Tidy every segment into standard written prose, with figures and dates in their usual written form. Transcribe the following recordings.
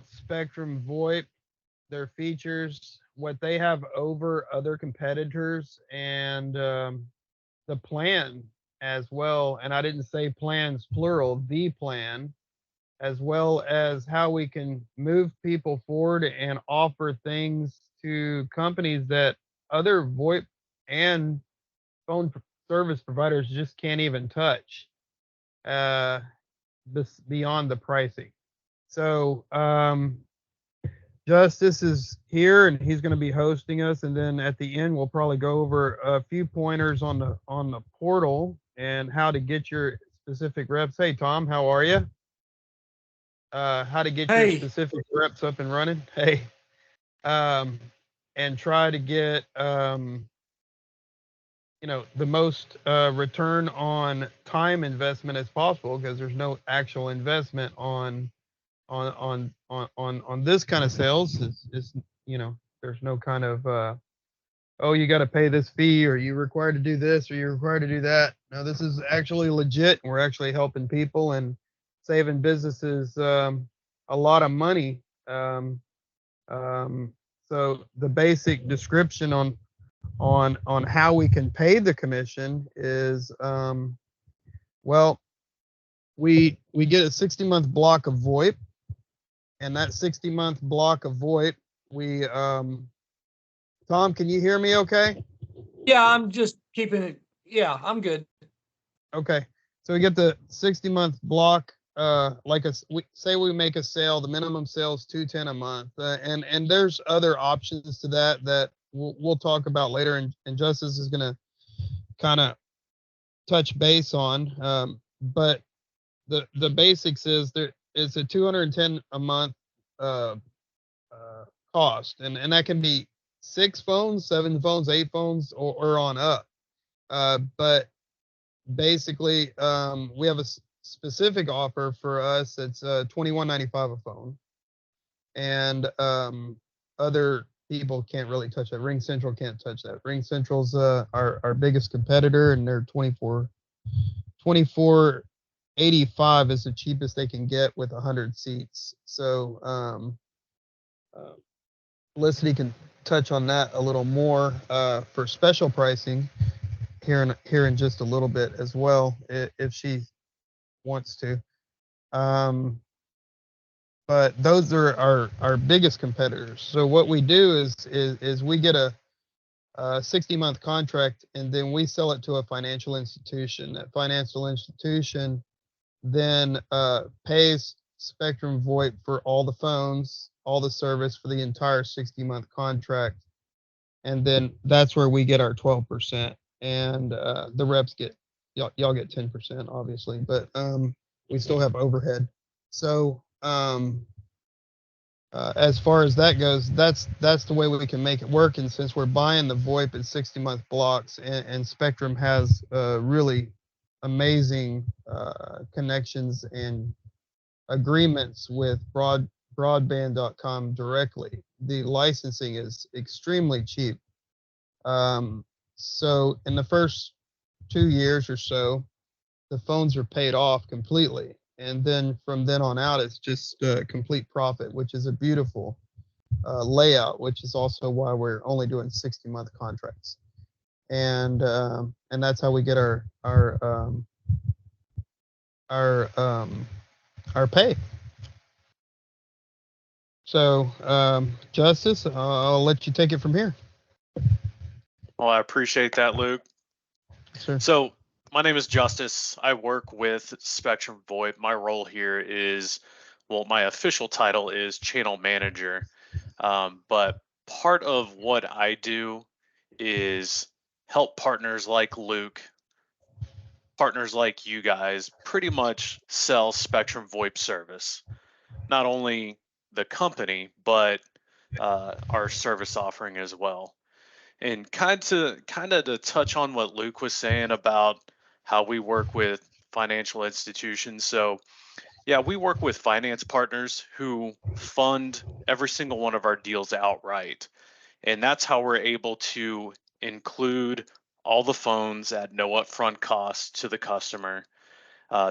Spectrum VoIP, their features, what they have over other competitors, and the plan as well. And I didn't say plans plural, the plan, as well as how we can move people forward and offer things to companies that other VoIP and phone service providers just can't even touch, uh, this beyond the pricing. So Justice is here and he's going to be hosting us, and then at the end we'll probably go over a few pointers on the portal and how to get your specific reps. Hey Tom, how are you? How to get your Hey, specific reps up and running. Hey, um, and try to get the most return on time investment as possible, because there's no actual investment on this kind of sales. Is there's no kind of oh, you got to pay this fee, or you're required to do this, or you're required to do that. No, this is actually legit. We're actually helping people and saving businesses a lot of money. Um, so the basic description on how we can pay the commission is, well, we get a 60-month block of VoIP, and that 60-month block of VoIP, we Tom, can you hear me okay? yeah, I'm just keeping it. Yeah, I'm good. Okay. So we get the 60-month block, like we say we make a sale, the minimum sale is 210 a month. And there's other options to that we'll talk about later, and Justice is going to kind of touch base on. But the basics is there is a 210 a month uh, cost, and that can be 6 phones, 7 phones, 8 phones, or on up. But basically, we have a specific offer for us. It's 21.95 a phone, and other people can't really touch that. Ring Central can't touch that. Ring Central's our biggest competitor, and they're 24.85 is the cheapest they can get with 100 seats. So uh, Felicity can touch on that a little more for special pricing here in just a little bit as well, if she wants to. Um, but those are our biggest competitors. So what we do is we get a 60-month contract, and then we sell it to a financial institution. That financial institution then pays Spectrum VoIP for all the phones, all the service for the entire 60-month contract, and then that's where we get our 12%, and the reps get y'all get 10%, obviously, but we still have overhead. So as far as that goes, that's the way we can make it work. And since we're buying the VoIP in 60-month blocks, and Spectrum has really amazing connections and agreements with broadband.com directly, the licensing is extremely cheap. So in the first 2 years or so, the phones are paid off completely, and then from then on out, it's just complete profit, which is a beautiful layout, which is also why we're only doing 60-month contracts, and that's how we get our our pay. So, Justice, I'll let you take it from here. Well, I appreciate that, Luke. Sure. So, my name is Justice. I work with Spectrum VoIP. My role here is, well, my official title is channel manager. But part of what I do is help partners like Luke, partners like you guys, pretty much sell Spectrum VoIP service. Not only the company, but our service offering as well. And kind of to touch on what Luke was saying about how we work with financial institutions. So, yeah, we work with finance partners who fund every single one of our deals outright. And that's how we're able to include all the phones at no upfront cost to the customer.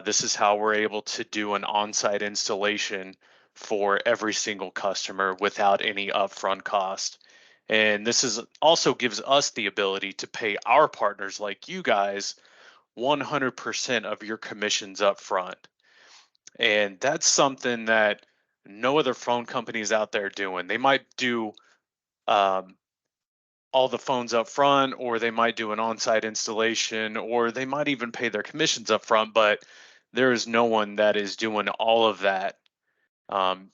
This is how we're able to do an on-site installation for every single customer without any upfront cost. And this is also gives us the ability to pay our partners like you guys 100% of your commissions up front. And that's something that no other phone companies out there doing. They might do um, all the phones up front, or they might do an on-site installation, or they might even pay their commissions up front, but there is no one that is doing all of that.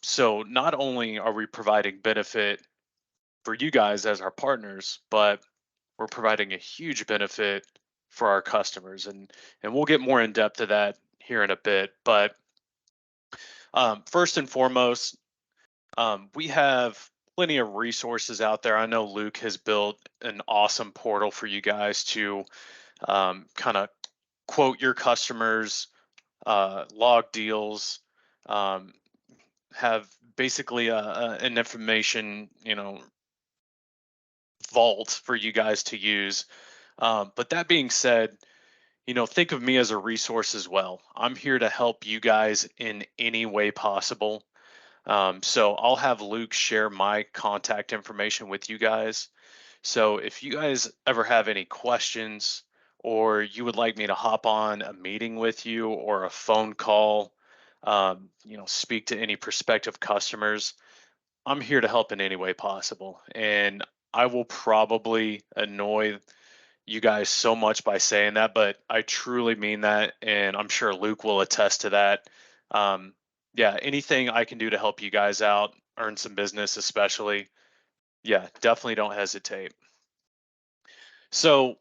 So not only are we providing benefit for you guys as our partners, but we're providing a huge benefit for our customers, and we'll get more in depth to that here in a bit. But first and foremost, we have plenty of resources out there. I know Luke has built an awesome portal for you guys to kind of quote your customers, log deals, um, have basically an information, vault for you guys to use. But that being said, think of me as a resource as well. I'm here to help you guys in any way possible. So I'll have Luke share my contact information with you guys. So if you guys ever have any questions, or you would like me to hop on a meeting with you or a phone call, speak to any prospective customers, I'm here to help in any way possible. And I will probably annoy you guys so much by saying that, but I truly mean that, and I'm sure Luke will attest to that. Um, yeah, anything I can do to help you guys out, earn some business, especially, yeah, definitely don't hesitate. So,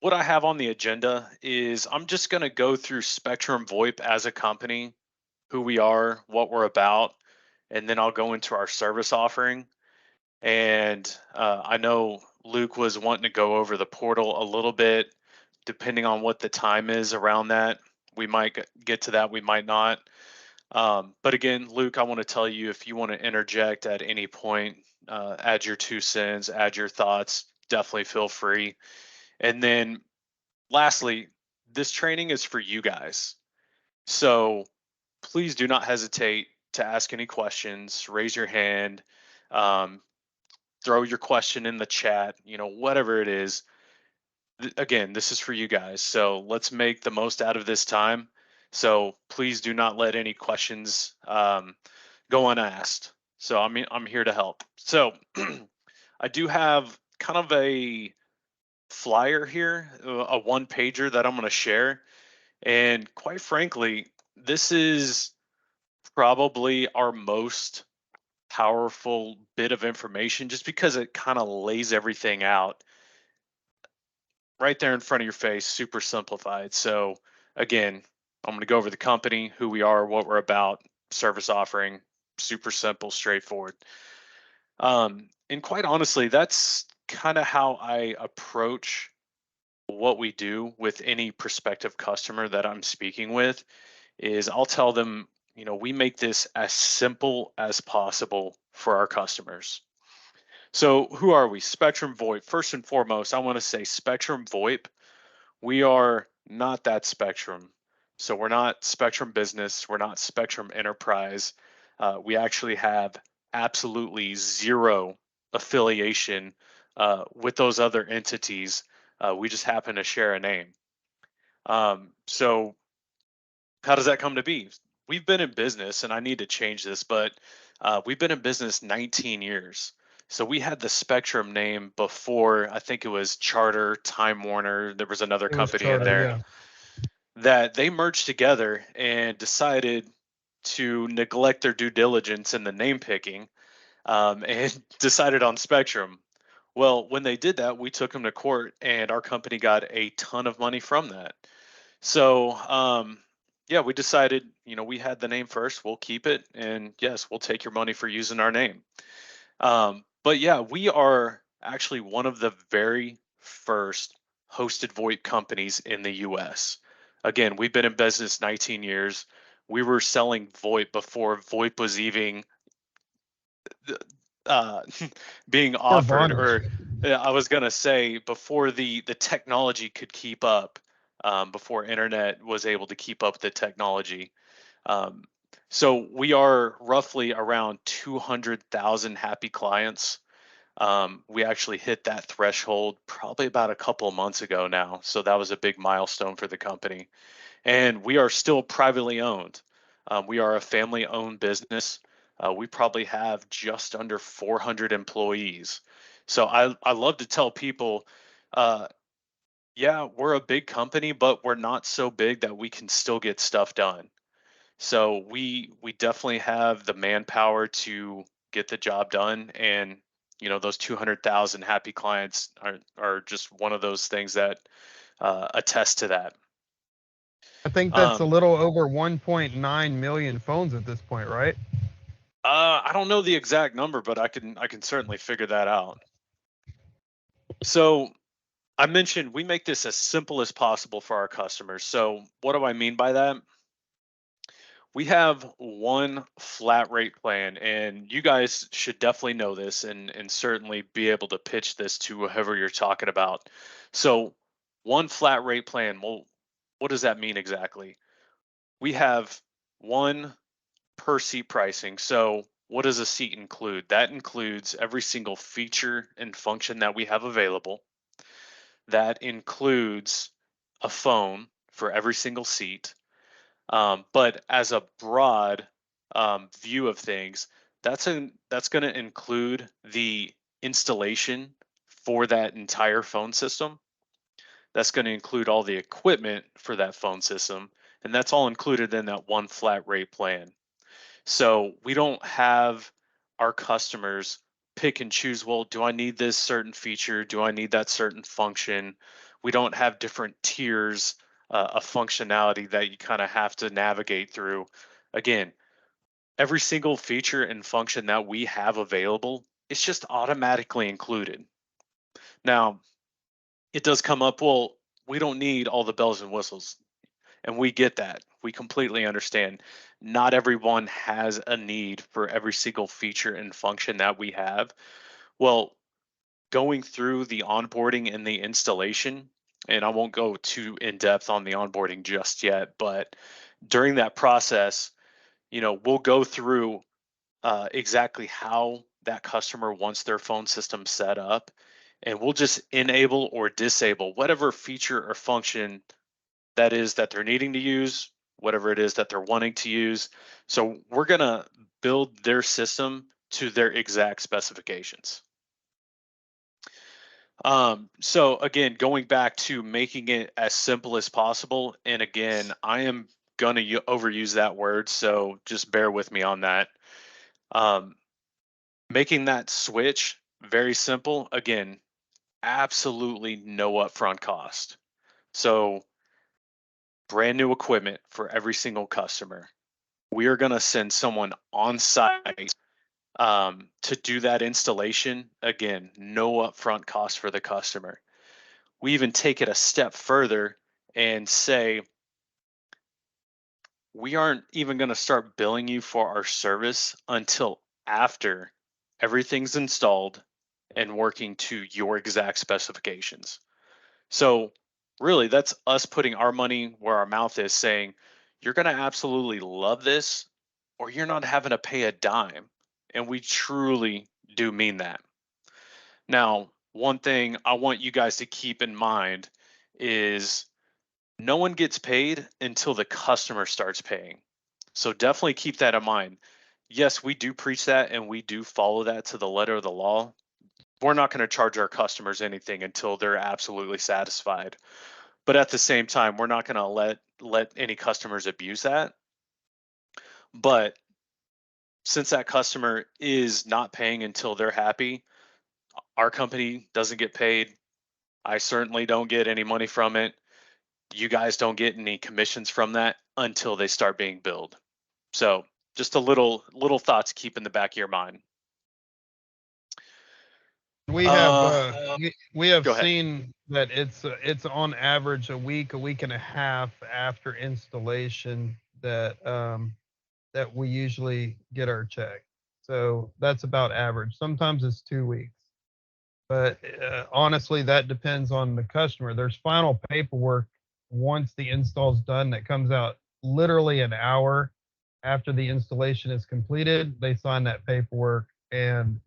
what I have on the agenda is I'm just going to go through Spectrum VoIP as a company, who we are, what we're about, and then I'll go into our service offering. And I know Luke was wanting to go over the portal a little bit, depending on what the time is around that. We might get to that, we might not. But again, Luke, I want to tell you, if you want to interject at any point, add your 2 cents, add your thoughts, definitely feel free. And then lastly, this training is for you guys. So please do not hesitate to ask any questions, raise your hand, um, throw your question in the chat, whatever it is. Again, this is for you guys. So let's make the most out of this time. So please do not let any questions go unasked. So I'm here to help. So I do have kind of a flyer here, a one pager that I'm going to share. And quite frankly, this is probably our most powerful bit of information, just because it kind of lays everything out right there in front of your face, super simplified. So again, I'm going to go over the company, who we are, what we're about, service offering, super simple, straightforward. And quite honestly, that's kind of how I approach what we do with any prospective customer that I'm speaking with. Is I'll tell them, we make this as simple as possible for our customers. So who are we? Spectrum VoIP. First and foremost, I want to say Spectrum VoIP. We are not that Spectrum. So we're not Spectrum Business. We're not Spectrum Enterprise. We actually have absolutely zero affiliation with those other entities. We just happen to share a name. So how does that come to be? We've been in business, and I need to change this, but we've been in business 19 years. So we had the Spectrum name before. I think it was Charter, Time Warner. There was another It was company in Charter, there yeah. that they merged together and decided to neglect their due diligence in the name picking, and decided on Spectrum. Well, when they did that, we took them to court, and our company got a ton of money from that. So, yeah, we decided, we had the name first, we'll keep it, and yes, we'll take your money for using our name. But yeah, we are actually one of the very first hosted VoIP companies in the US. Again, we've been in business 19 years. We were selling VoIP before VoIP was even uh, being offered, or I was gonna say before the technology could keep up, before internet was able to keep up the technology. Um, So we are roughly around 200,000 happy clients. We actually hit that threshold probably about a couple of months ago now. So that was a big milestone for the company. And we are still privately owned. We are a family owned business. We probably have just under 400 employees. So I love to tell people, uh, yeah, we're a big company, but we're not so big that we can still get stuff done. So we definitely have the manpower to get the job done, and those 200,000 happy clients are just one of those things that attest to that. I think that's a Um, little over 1.9 million phones at this point, right? I don't know the exact number, but I can certainly figure that out. So I mentioned we make this as simple as possible for our customers. So what do I mean by that? We have one flat rate plan, and you guys should definitely know this and certainly be able to pitch this to whoever you're talking about. So, one flat rate plan, well, what does that mean exactly? We have one per seat pricing. So, what does a seat include? That includes every single feature and function that we have available. That includes a phone for every single seat. But as a broad view of things, that's going to include the installation for that entire phone system. That's going to include all the equipment for that phone system, and that's all included in that one flat rate plan. So we don't have our customers pick and choose, well, do I need this certain feature? Do I need that certain function? We don't have different tiers of functionality that you kind of have to navigate through. Again, every single feature and function that we have available, it's just automatically included. Now, it does come up, well, we don't need all the bells and whistles. And we get that. We completely understand. Not everyone has a need for every single feature and function that we have. Well, going through the onboarding and the installation, and I won't go too in depth on the onboarding just yet, but during that process, we'll go through exactly how that customer wants their phone system set up, and we'll just enable or disable whatever feature or function that is that they're needing to use, whatever it is that they're wanting to use. So we're going to build their system to their exact specifications. So again, going back to making it as simple as possible. And again, I am going to overuse that word, so just bear with me on that. Um, Making that switch very simple. Again, absolutely no upfront cost. So brand new equipment for every single customer. We are going to send someone on site to do that installation. Again, no upfront cost for the customer. We even take it a step further and say, we aren't even going to start billing you for our service until after everything's installed and working to your exact specifications. So really, that's us putting our money where our mouth is, saying, you're going to absolutely love this, or you're not having to pay a dime. And we truly do mean that. Now, one thing I want you guys to keep in mind is no one gets paid until the customer starts paying. So definitely keep that in mind. Yes, we do preach that and we do follow that to the letter of the law. We're not going to charge our customers anything until they're absolutely satisfied. But at the same time, we're not going to let any customers abuse that. But since that customer is not paying until they're happy, our company doesn't get paid. I certainly don't get any money from it. You guys don't get any commissions from that until they start being billed. So just a little thought to keep in the back of your mind. We have we have Go ahead. seen that it's on average a week and a half after installation that we usually get our check. So that's about average. Sometimes it's 2 weeks, but honestly, that depends on the customer. There's final paperwork once the install's done that comes out literally an hour After the installation is completed, they sign that paperwork, and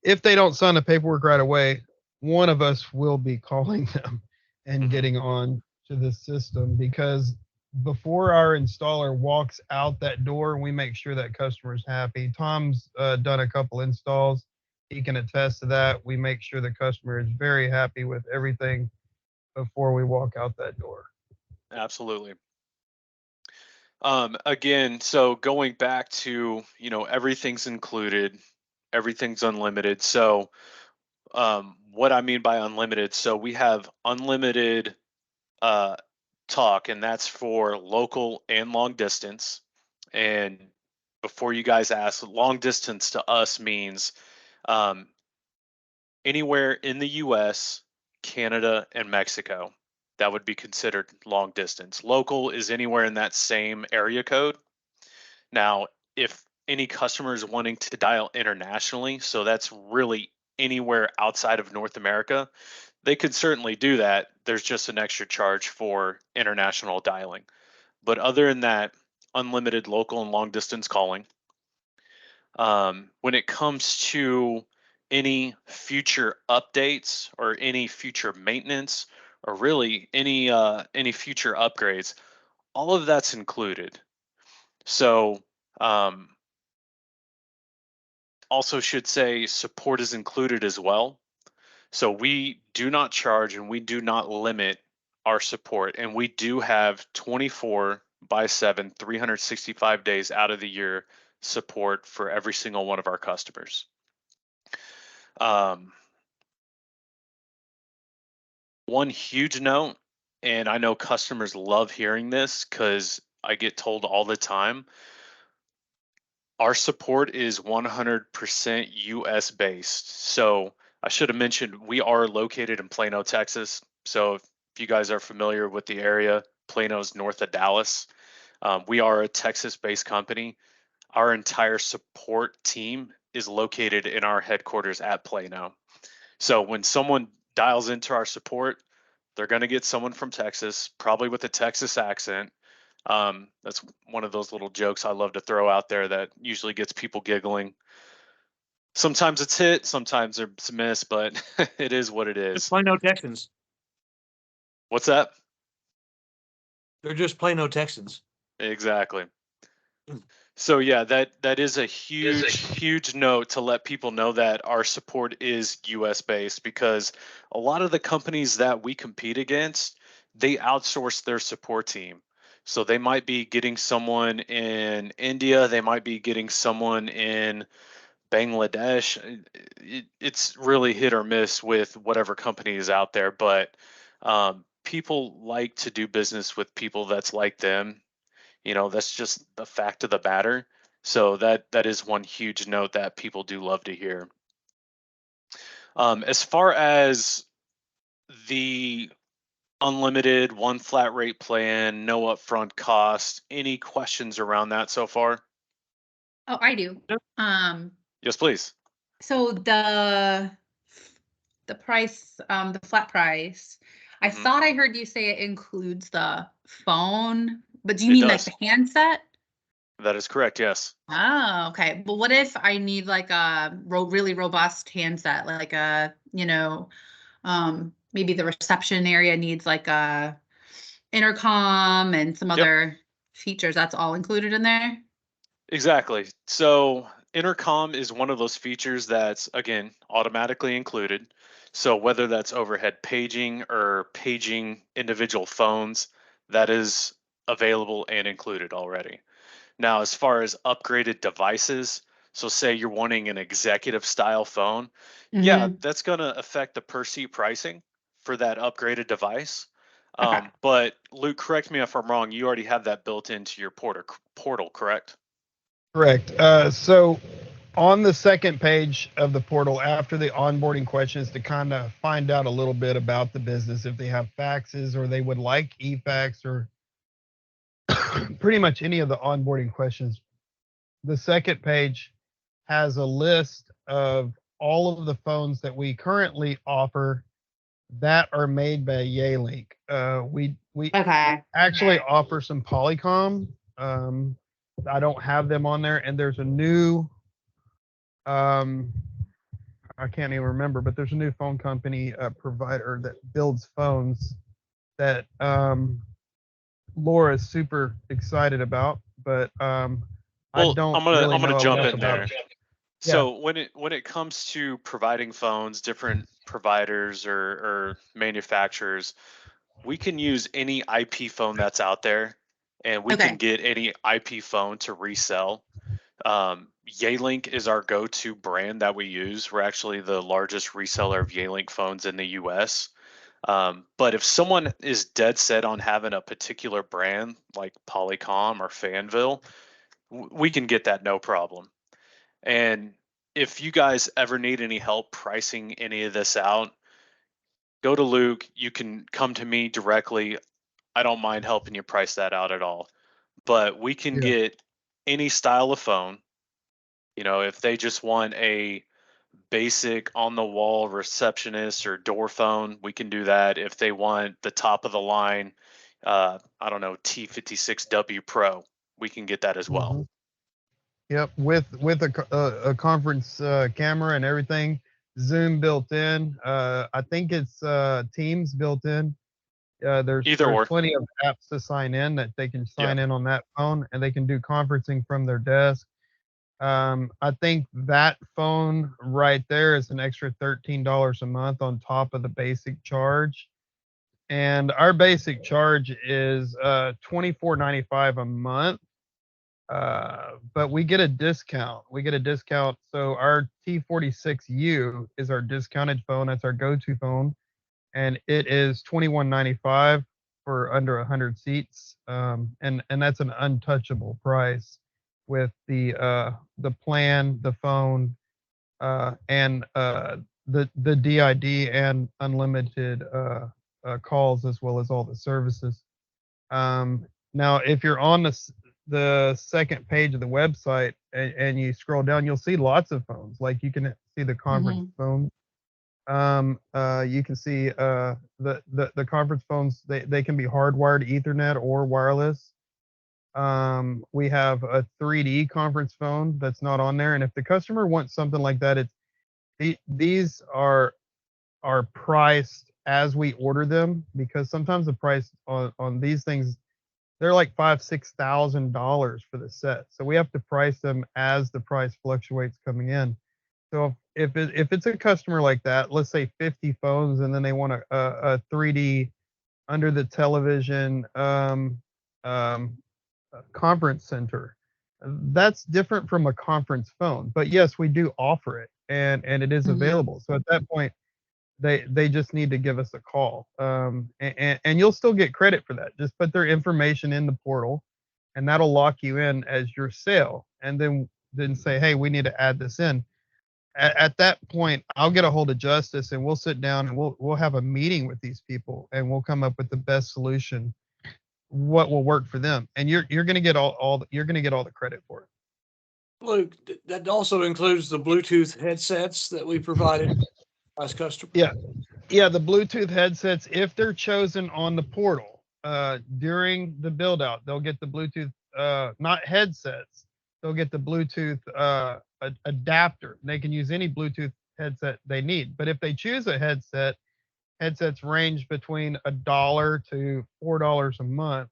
if they don't sign the paperwork right away, one of us will be calling them and getting on to the system, because before our installer walks out that door, we make sure that customer's happy. Tom's done a couple installs. He can attest to that. We make sure the customer is very happy with everything before we walk out that door. Absolutely. Again, so going back to, everything's included, everything's unlimited. So, what I mean by unlimited, so we have unlimited talk, and that's for local and long distance. And before you guys ask, long distance to us means um, anywhere in the US, Canada, and Mexico. That would be considered long distance. Local is anywhere in that same area code. Now, if any customer is wanting to dial internationally, so that's really anywhere outside of North America, they could certainly do that. There's just an extra charge for international dialing. But other than that, unlimited local and long distance calling. When it comes to any future updates or any future maintenance, or really any future upgrades, all of that's included. So also should say support is included as well. So we do not charge and we do not limit our support, and we do have 24/7, 365 days out of the year support for every single one of our customers. One huge note, and I know customers love hearing this because I get told all the time, our support is 100% US based. So I should have mentioned we are located in Plano, Texas. So if you guys are familiar with the area, Plano's north of Dallas. We are a Texas based company. Our entire support team is located in our headquarters at Plano. So when someone dials into our support, they're going to get someone from Texas, probably with a Texas accent. That's one of those little jokes I love to throw out there that usually gets people giggling. Sometimes it's hit, sometimes it's miss, but it is what it Just is. Plano Texans. What's that? They're just Plano Texans. Exactly. So yeah, that is a huge note to let people know that our support is US based, because a lot of the companies that we compete against, they outsource their support team. So they might be getting someone in India, they might be getting someone in Bangladesh. It's really hit or miss with whatever company is out there, but people like to do business with people that's like them. That's just the fact of the matter. So that is one huge note that people do love to hear. As far as the unlimited one flat rate plan, no upfront cost, any questions around that so far? Oh, I do. Yep. Yes, please. So the price, the flat price, I Mhm. thought I heard you say it includes the phone, but do you It mean like does. the handset? That is correct, yes. Oh, okay. But what if I need like a really robust handset, like a, maybe the reception area needs like a intercom and some Yep. other features. That's all included in there? Exactly. So intercom is one of those features that's, again, automatically included. So whether that's overhead paging or paging individual phones, that is available and included already. Now, as far as upgraded devices, so say you're wanting an executive style phone, yeah, Mhm. that's going to affect the per seat pricing for that upgraded device. Okay. But Luke, correct me if I'm wrong, you already have that built into your portal, correct? Correct. So on the second page of the portal, after the onboarding questions, to kind of find out a little bit about the business, if they have faxes or they would like e-fax or pretty much any of the onboarding questions, the second page has a list of all of the phones that we currently offer that are made by Yealink. We Okay. actually offer some Polycom I don't have them on there, and there's a new, I can't even remember, but there's a new phone company provider that builds phones that Laura is super excited about, but I Well, don't I'm really gonna know jump enough in about there. it. So when it comes to providing phones, different providers or manufacturers, we can use any IP phone that's out there, and we can Okay. get any IP phone to resell. Yealink is our go-to brand that we use. We're actually the largest reseller of Yealink phones in the US. But if someone is dead set on having a particular brand like Polycom or Fanville, we can get that no problem. And if you guys ever need any help pricing any of this out, go to Luke. You can come to me directly. I don't mind helping you price that out at all. But we can Yeah. get any style of phone. You know, if they just want a basic on the wall receptionist or door phone, we can do that. If they want the top of the line, I don't know, T56W Pro, we can get that as well. Mhm. Yep, with a conference camera and everything, Zoom built in. I think it's Teams built in. Either There's or. plenty of apps to sign in that they can Yeah. sign in on that phone, and they can do conferencing from their desk. I think that phone right there is an extra $13 a month on top of the basic charge. And our basic charge is $24.95 a month. But we get a discount. We get a discount. So our T46U is our discounted phone. That's our go-to phone, and it is $21.95 for under 100 seats. And that's an untouchable price with the plan, the phone, and the DID and unlimited calls, as well as all the services. Now, if you're on the second page of the website and you scroll down, you'll see lots of phones. Like you can see the conference phone. You can see the conference phones. They can be hardwired Ethernet or wireless. We have a 3D conference phone that's not on there. And if the customer wants something like that, these are priced as we order them, because sometimes the price on these things, they're like $5,000-$6,000 for the set. So we have to price them as the price fluctuates coming in. So if it's a customer like that, let's say 50 phones, and then they want a 3D under the television conference center, that's different from a conference phone. But yes, we do offer it, and it is available. So at that point, they just need to give us a call, and you'll still get credit for that. Just put their information in the portal, and that'll lock you in as your sale, and then say, hey, we need to add this in. At that point, I'll get a hold of Justice, and we'll sit down, and we'll have a meeting with these people, and we'll come up with the best solution, what will work for them. And you're going to get you're going to get all the credit for it. Luke, that also includes the Bluetooth headsets that we provided as customers. Yeah, the Bluetooth headsets, if they're chosen on the portal during the build out, they'll get the Bluetooth, not headsets, they'll get the Bluetooth adapter. They can use any Bluetooth headset they need. But if they choose a headsets range between $1 to $4 a month.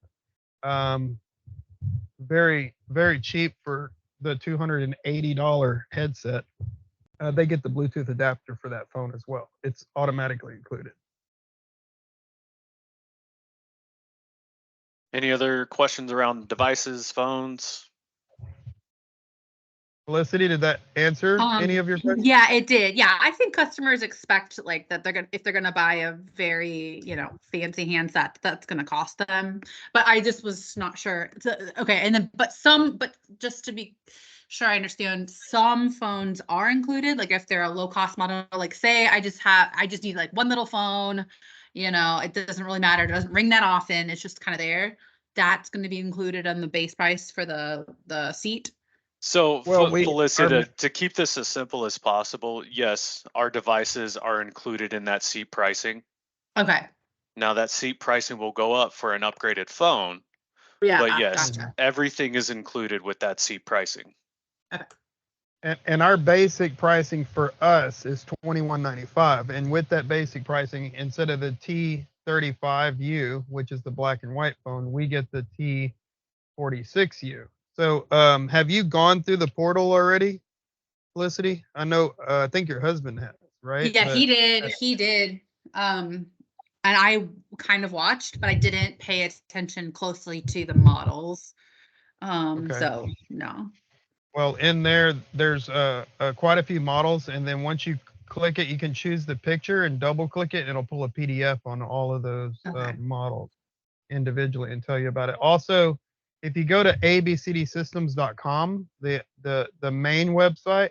Very, very cheap for the $280 headset. They get the Bluetooth adapter for that phone as well. It's automatically included. Any other questions around devices, phones? Felicity, did that answer any of your questions? Yeah, it did. Yeah, I think customers expect like that if they're gonna buy a very, fancy handset, that's gonna cost them. But I just was not sure. Okay, and then but just to be sure I understand, some phones are included. Like if they're a low cost model, like say I just need like one little phone, it doesn't really matter. It doesn't ring that often. It's just kind of there. That's going to be included on the base price for the seat. So, Well, Felicity, to keep this as simple as possible, yes, our devices are included in that seat pricing. Okay. Now, that seat pricing will go up for an upgraded phone, Yeah, But yes, gotcha. everything is included with that seat pricing. And our basic pricing for us is $21.95. And with that basic pricing, instead of the T35U, which is the black and white phone, we get the T46U. So have you gone through the portal already, Felicity? I know, I think your husband has, right? Yeah, But he did. And I kind of watched, but I didn't pay attention closely to the models. Okay. So no. Well, in there, there's quite a few models, and then once you click it, you can choose the picture and double click it, and it'll pull a PDF on all of those Okay. models individually and tell you about it. Also, if you go to abcdsystems.com, the main website,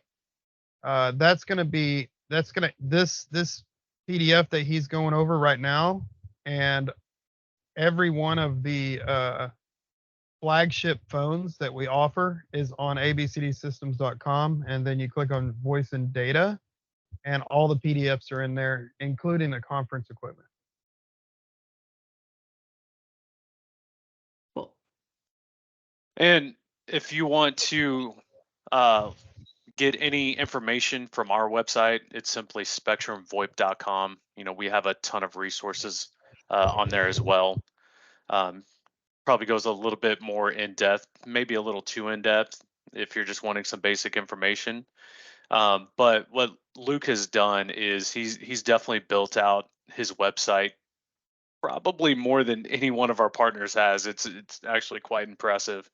this PDF that he's going over right now, and every one of the flagship phones that we offer is on abcdsystems.com, and then you click on voice and data, and all the PDFs are in there, including the conference equipment. Cool. And if you want to get any information from our website, it's simply SpectrumVoIP.com. We have a ton of resources on there as well. Probably goes a little bit more in depth, maybe a little too in depth if you're just wanting some basic information. But what Luke has done is he's definitely built out his website probably more than any one of our partners has. It's actually quite impressive.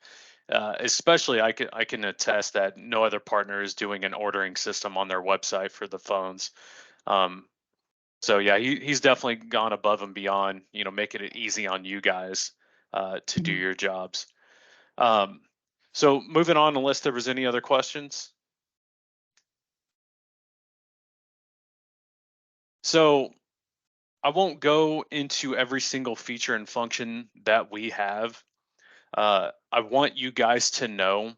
Especially I can attest that no other partner is doing an ordering system on their website for the phones. So yeah, he's definitely gone above and beyond, making it easy on you guys to do your jobs. So moving on, unless there was any other questions. So I won't go into every single feature and function that we have. I want you guys to know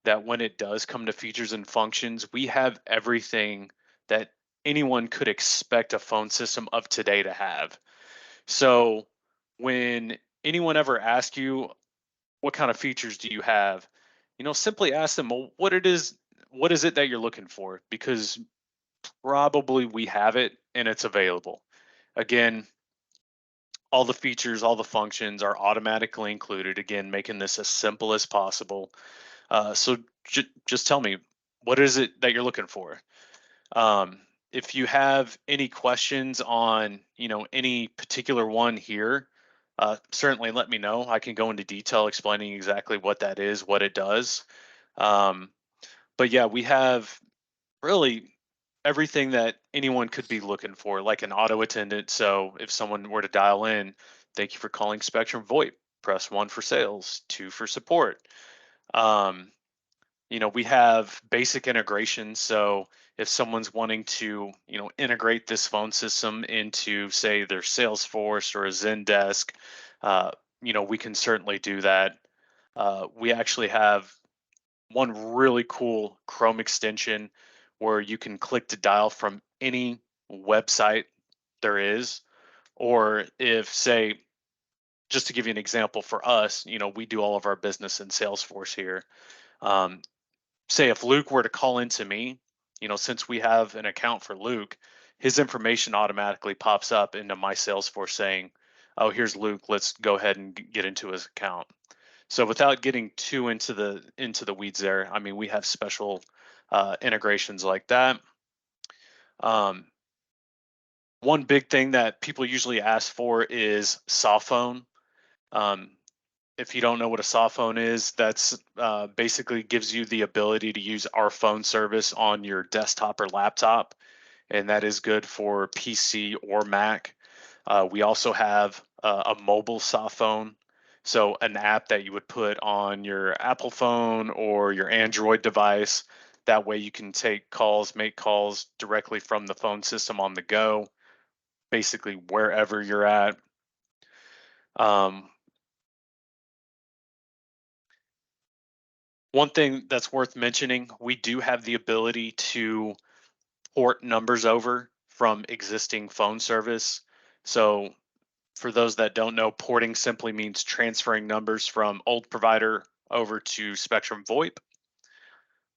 that when it does come to features and functions, we have everything that anyone could expect a phone system of today to have. So when anyone ever asks you what kind of features do you have, simply ask them, well, what is it that you're looking for? Because probably we have it and it's available. Again, all the features, all the functions are automatically included, again, making this as simple as possible. So just tell me, what is it that you're looking for? If you have any questions on, any particular one here, certainly let me know. I can go into detail explaining exactly what that is, what it does. But yeah, we have really everything that anyone could be looking for, like an auto attendant. So if someone were to dial in, thank you for calling Spectrum VoIP, press 1 for sales, 2 for support. We have basic integration. So if someone's wanting to, integrate this phone system into, say, their Salesforce or a Zendesk, we can certainly do that. We actually have one really cool Chrome extension where you can click to dial from any website there is. Or if, say, just to give you an example for us, we do all of our business in Salesforce here. Say if Luke were to call into me, since we have an account for Luke, his information automatically pops up into my Salesforce saying, oh, here's Luke, let's go ahead and get into his account. So without getting too into the weeds there, I mean, we have special integrations like that. One big thing that people usually ask for is soft phone. If you don't know what a soft phone is, that's basically gives you the ability to use our phone service on your desktop or laptop, and that is good for PC or Mac. We also have a mobile soft phone, so an app that you would put on your Apple phone or your Android device. That way you can take calls, make calls directly from the phone system on the go, basically wherever you're at. One thing that's worth mentioning, we do have the ability to port numbers over from existing phone service. So For those that don't know, porting simply means transferring numbers from old provider over to Spectrum VoIP.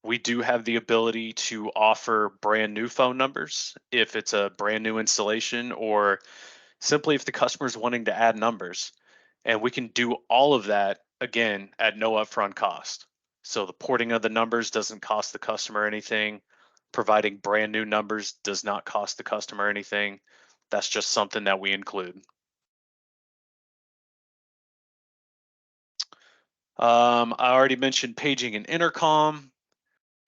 We do have the ability to offer brand new phone numbers if it's a brand new installation, or simply if the customer is wanting to add numbers. And we can do all of that again at no upfront cost. So the porting of the numbers doesn't cost the customer anything. Providing brand new numbers does not cost the customer anything. That's just something that we include. I already mentioned paging and intercom.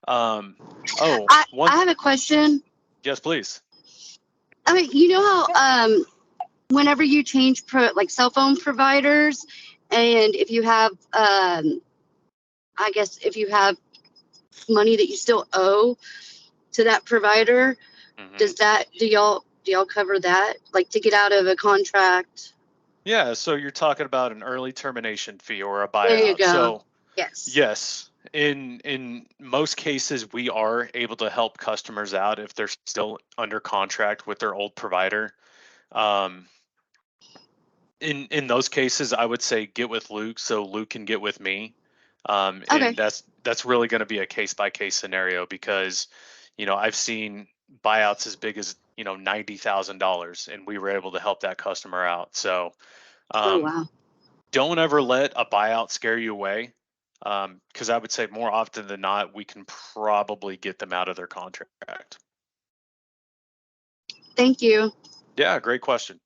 Oh, I have a question. yes, please. I mean, you know how whenever you change like cell phone providers, and if you have I guess if you have money that you still owe to that provider, Mhm. do y'all cover that, like to get out of a contract? Yeah, so you're talking about an early termination fee or a buyout. There you go. So Yes. yes, in most cases, we are able to help customers out if they're still under contract with their old provider. Um, in those cases, I would say get with Luke so Luke can get with me. Okay. And that's really going to be a case by case scenario, because I've seen buyouts as big as $90,000, and we were able to help that customer out. So Oh um, wow. don't ever let a buyout scare you away, because I would say more often than not, we can probably get them out of their contract. Thank you. Yeah, great question.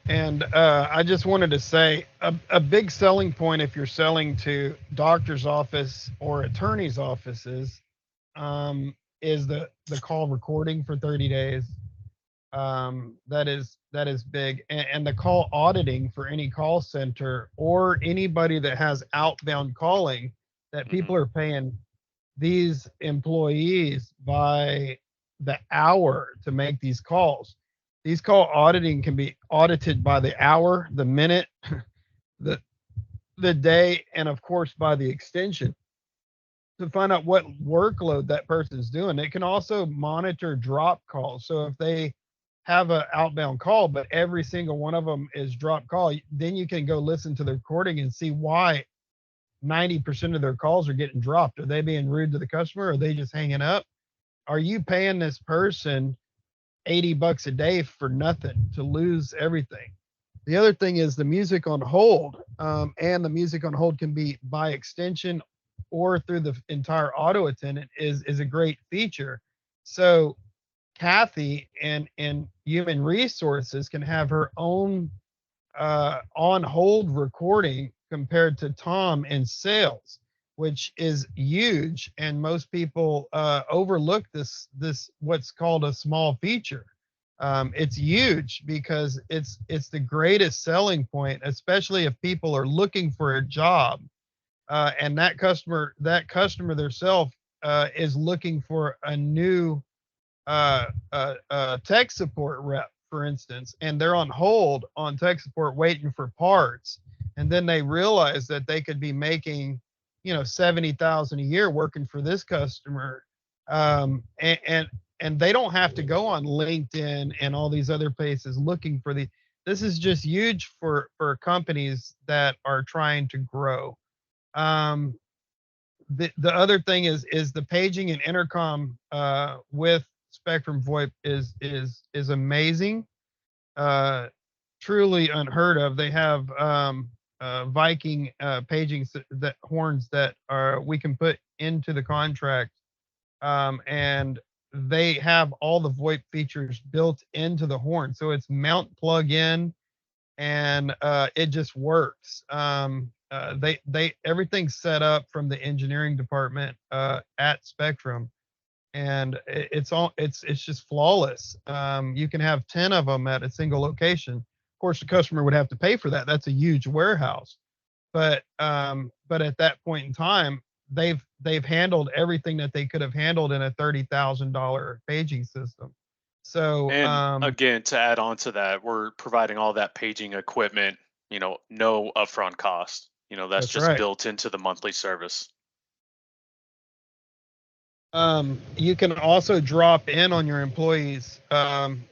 And I just wanted to say a big selling point if you're selling to doctor's office or attorney's offices is the call recording for 30 days. That is big, and the call auditing for any call center or anybody that has outbound calling, that people are paying these employees by the hour to make these calls. These call auditing can be audited by the hour, the minute, the day, and of course by the extension to find out what workload that person's doing. It can also monitor drop calls. So if they have an outbound call, but every single one of them is drop call, then you can go listen to the recording and see why 90% of their calls are getting dropped. Are they being rude to the customer? Are they just hanging up? Are you paying this person $80 a day for nothing to lose everything? The other thing is the music on hold, and the music on hold can be by extension or through the entire auto attendant is a great feature. So Kathy in human resources can have her own on hold recording compared to Tom in sales, which is huge. And most people overlook this what's called a small feature. It's huge because it's the greatest selling point, especially if people are looking for a job, and that customer themselves is looking for a new tech support rep, for instance, and they're on hold on tech support waiting for parts, and then they realize that they could be making 70,000 a year working for this customer, and they don't have to go on LinkedIn and all these other places looking for the. This is just huge for companies that are trying to grow. The other thing is the paging and intercom with Spectrum VoIP is amazing, truly unheard of. They have Viking paging that horns that we can put into the contract, and they have all the VoIP features built into the horn, so it's mount plug in, and it just works. They everything's set up from the engineering department at Spectrum, and it's just flawless. You can have 10 of them at a single location. Of course, the customer would have to pay for that. That's a huge warehouse, but at that point in time, they've handled everything that they could have handled in a $30,000 paging system. So And again, to add on to that, we're providing all that paging equipment, no upfront cost. That's That's just right. built into the monthly service. You can also drop in on your employees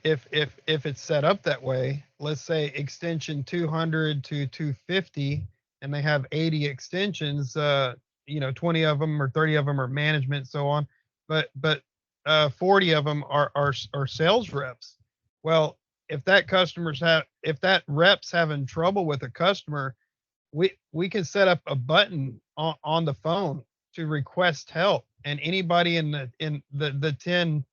if it's set up that way. Let's say extension 200 to 250, and they have 80 extensions. 20 of them or 30 of them are management, so on. But 40 of them are sales reps. Well, if that rep's having trouble with a customer, we can set up a button on the phone to request help, and anybody in the 10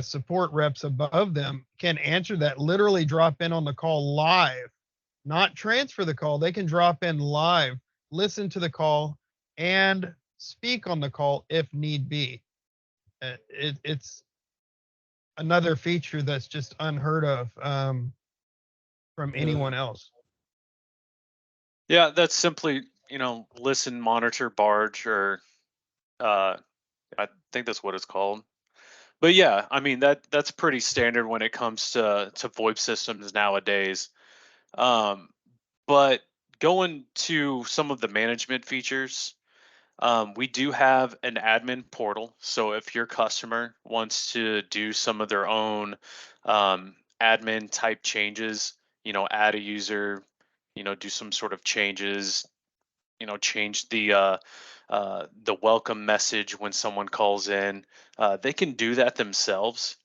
support reps above them can answer that, literally drop in on the call live, not transfer the call. They can drop in live, listen to the call, and speak on the call if need be. It's another feature that's just unheard of from anyone else. Yeah, that's simply, listen, monitor, barge, or I think that's what it's called. But yeah, I mean that's pretty standard when it comes to VoIP systems nowadays. Um, but going to some of the management features, we do have an admin portal. So if your customer wants to do some of their own admin type changes, add a user, do some sort of changes, change the welcome message when someone calls in. They can do that themselves.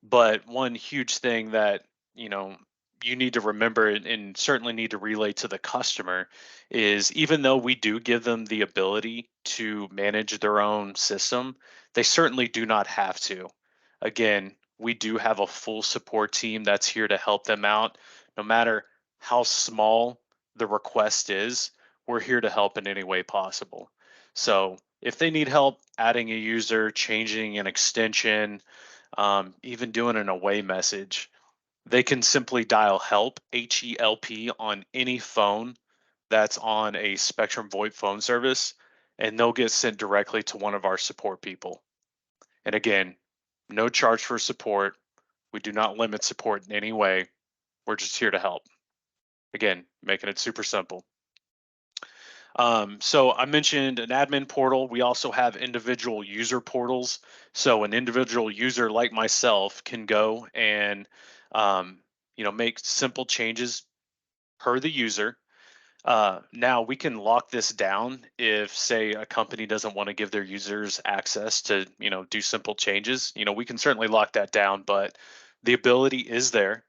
But one huge thing that you need to remember and certainly need to relay to the customer is, even though we do give them the ability to manage their own system, they certainly do not have to. Again, we do have a full support team that's here to help them out, no matter how small the request is. We're here to help in any way possible. So if they need help adding a user, changing an extension, even doing an away message, they can simply dial help, HELP, on any phone that's on a Spectrum VoIP phone service, and they'll get sent directly to one of our support people. And again, no charge for support. We do not limit support in any way. We're just here to help. Again, making it super simple. So I mentioned an admin portal. We also have individual user portals. So an individual user like myself can go and make simple changes per the user. Now we can lock this down if, say, a company doesn't want to give their users access to do simple changes. We can certainly lock that down, but the ability is there.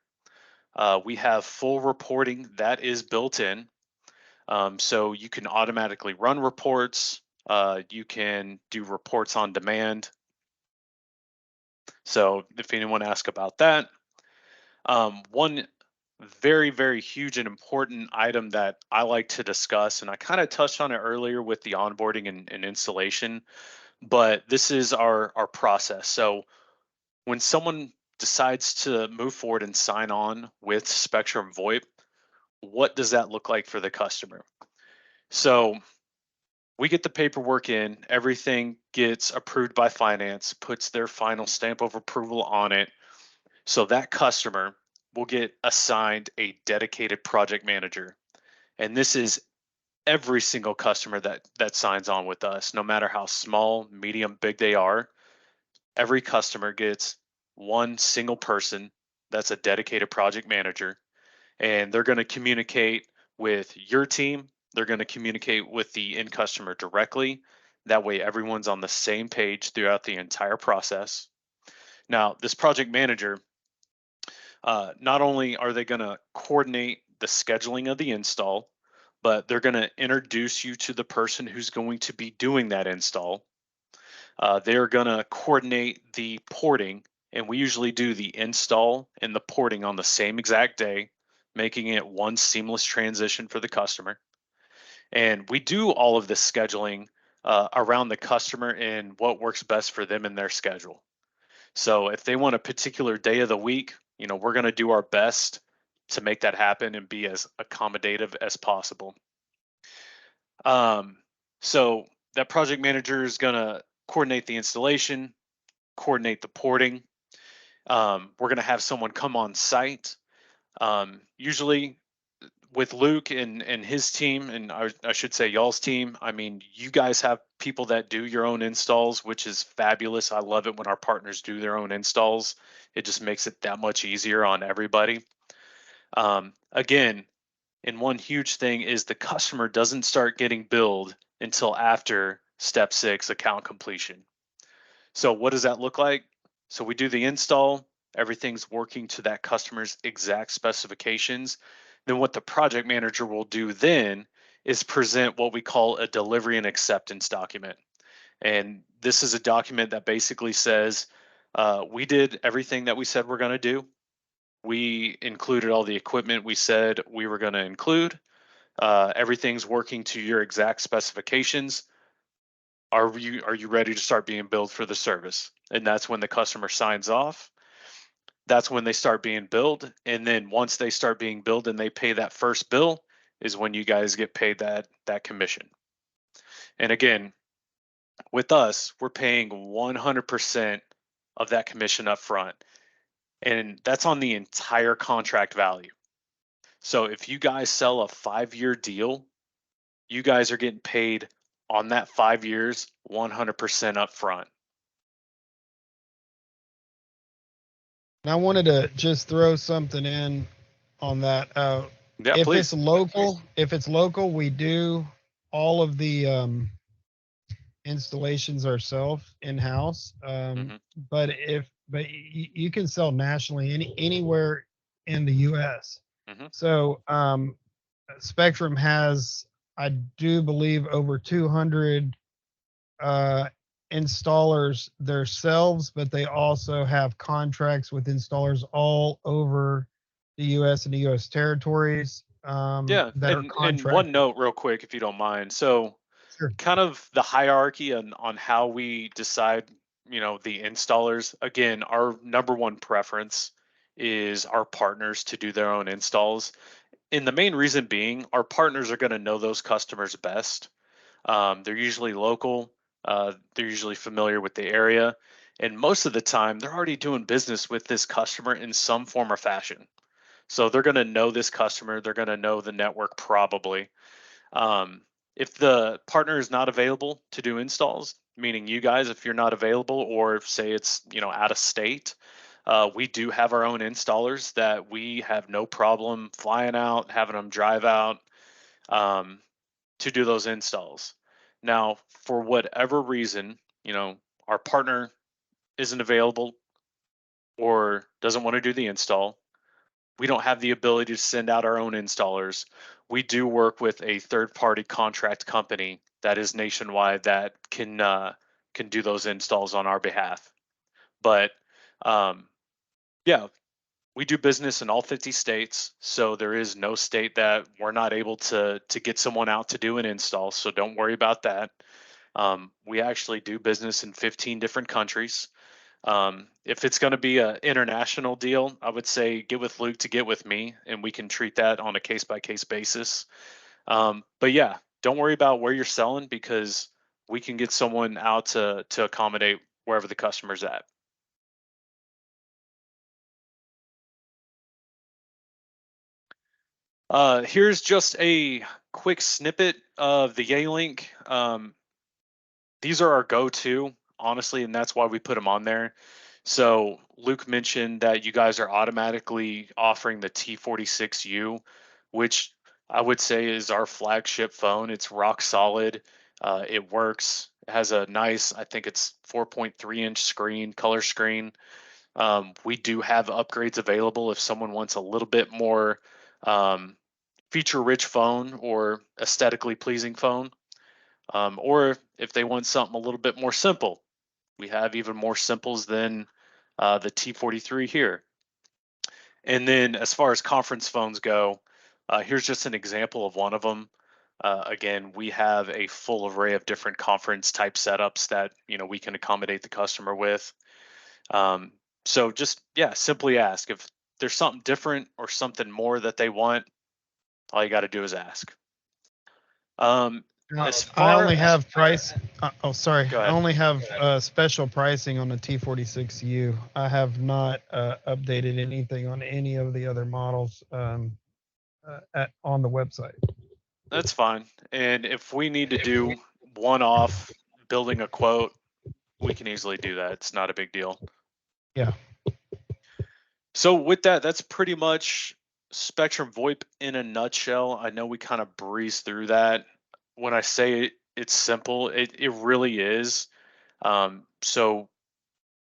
We have full reporting that is built in. So you can automatically run reports. You can do reports on demand. So if anyone asks about that, one very, very huge and important item that I like to discuss, and I kind of touched on it earlier with the onboarding and installation, but this is our process. So when someone decides to move forward and sign on with Spectrum VoIP, what does that look like for the customer? So we get the paperwork in, everything gets approved by finance, puts their final stamp of approval on it. So that customer will get assigned a dedicated project manager. And this is every single customer that signs on with us, no matter how small, medium, big they are. Every customer gets one single person that's a dedicated project manager, and they're going to communicate with your team. They're going to communicate with the end customer directly. That way, everyone's on the same page throughout the entire process. Now, this project manager, not only are they going to coordinate the scheduling of the install, but they're going to introduce you to the person who's going to be doing that install. They're going to coordinate the porting, and we usually do the install and the porting on the same exact day, making it one seamless transition for the customer. And we do all of this scheduling around the customer and what works best for them in their schedule. So if they want a particular day of the week, we're going to do our best to make that happen and be as accommodative as possible. So that project manager is going to coordinate the installation, coordinate the porting. We're going to have someone come on site. Usually with Luke and his team, and I should say y'all's team, I mean, you guys have people that do your own installs, which is fabulous. I love it when our partners do their own installs. It just makes it that much easier on everybody. Again, and one huge thing is the customer doesn't start getting billed until after step 6, account completion. So what does that look like? So we do the install, everything's working to that customer's exact specifications. Then what the project manager will do then is present what we call a delivery and acceptance document. And this is a document that basically says, we did everything that we said we're going to do. We included all the equipment we said we were going to include. Everything's working to your exact specifications. Are you ready to start being billed for the service? And that's when the customer signs off. That's when they start being billed. And then once they start being billed and they pay that first bill is when you guys get paid that commission. And again, with us, we're paying 100% of that commission up front. And that's on the entire contract value. So if you guys sell a 5-year deal, you guys are getting paid on that 5 years 100% up front. And I wanted to just throw something in on that. Yeah, If please. it's local, we do all of the installations ourselves in-house. But you can sell nationally anywhere in the US. So Spectrum has, I do believe, over 200 installers themselves, but they also have contracts with installers all over the US and the US territories. Yeah, That and one note real quick, if you don't mind. So Sure. kind of the hierarchy on how we decide, the installers. Again, our number one preference is our partners to do their own installs. And the main reason being, our partners are going to know those customers best. They're usually local. They're usually familiar with the area. And most of the time, they're already doing business with this customer in some form or fashion. So they're going to know this customer. They're going to know the network probably. If the partner is not available to do installs, meaning you guys, if you're not available, or if, say it's out of state, we do have our own installers that we have no problem flying out, having them drive out to do those installs. Now, for whatever reason, our partner isn't available or doesn't want to do the install, we don't have the ability to send out our own installers. We do work with a third-party contract company that is nationwide that can do those installs on our behalf. But yeah, we do business in all 50 states, so there is no state that we're not able to get someone out to do an install. So don't worry about that. We actually do business in 15 different countries. If it's going to be an international deal, I would say get with Luke to get with me, and we can treat that on a case-by-case basis. But yeah, don't worry about where you're selling, because we can get someone out to accommodate wherever the customer's at. Here's just a quick snippet of the Yay link. These are our go-to, honestly, and that's why we put them on there. So Luke mentioned that you guys are automatically offering the T46U, which I would say is our flagship phone. It's rock solid. It works. It has a nice, I think it's 4.3-inch screen, color screen. We do have upgrades available if someone wants a little bit more feature-rich phone or aesthetically pleasing phone. Or if they want something a little bit more simple, we have even more simples than the T43 here. And then as far as conference phones go, here's just an example of one of them. Again, we have a full array of different conference type setups that we can accommodate the customer with. So just, yeah, simply ask. If there's something different or something more that they want, all you got to do is ask. I only have price. Sorry. Go ahead. I only have special pricing on the T46U. I have not updated anything on any of the other models on the website. That's fine. And if we need to do one-off building a quote, we can easily do that. It's not a big deal. Yeah. So with that, that's pretty much Spectrum VoIP in a nutshell. I know we kind of breezed through that. When I say it's simple, it really is. So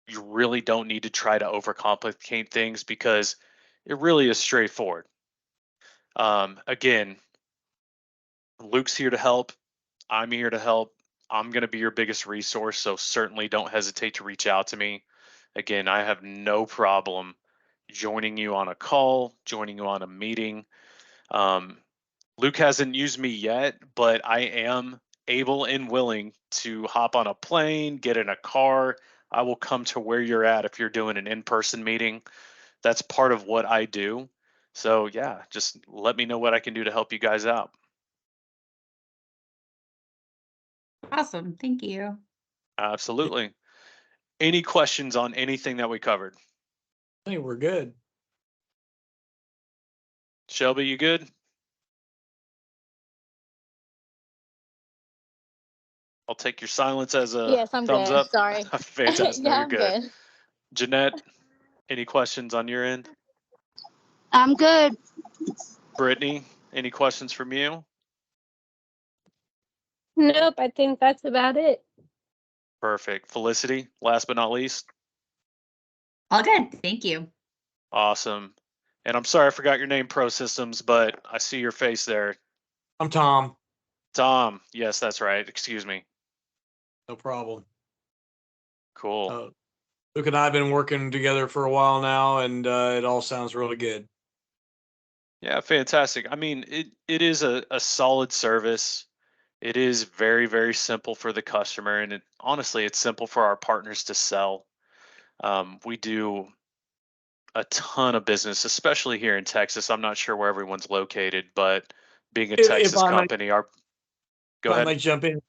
you really don't need to try to overcomplicate things because it really is straightforward. Again, Luke's here to help. I'm here to help. I'm going to be your biggest resource, so certainly don't hesitate to reach out to me. Again, I have no problem joining you on a call, joining you on a meeting. Luke hasn't used me yet, but I am able and willing to hop on a plane, get in a car. I will come to where you're at if you're doing an in-person meeting. That's part of what I do. So yeah, just let me know what I can do to help you guys out. Awesome. Thank you. Absolutely. Any questions on anything that we covered? I think we're good. Shelby, you good? I'll take your silence as a Yes, I'm thumbs good. up. Sorry. Fantastic. No, Yeah, you're I'm good. good. Jeanette, any questions on your end? I'm good. Brittany, any questions from you? Nope, I think that's about it. Perfect. Felicity, last but not least. All good. Thank you. Awesome. And I'm sorry I forgot your name, Pro Systems, but I see your face there. I'm Tom. Tom. Yes, that's right. Excuse me. No problem. Cool. Luke and I have been working together for a while now, and it all sounds really good. Yeah, fantastic. I mean, it is a solid service. It is very, very simple for the customer. And honestly, it's simple for our partners to sell. We do a ton of business, especially here in Texas. I'm not sure where everyone's located, but being a If Texas I may, company, go if I ahead. may jump in,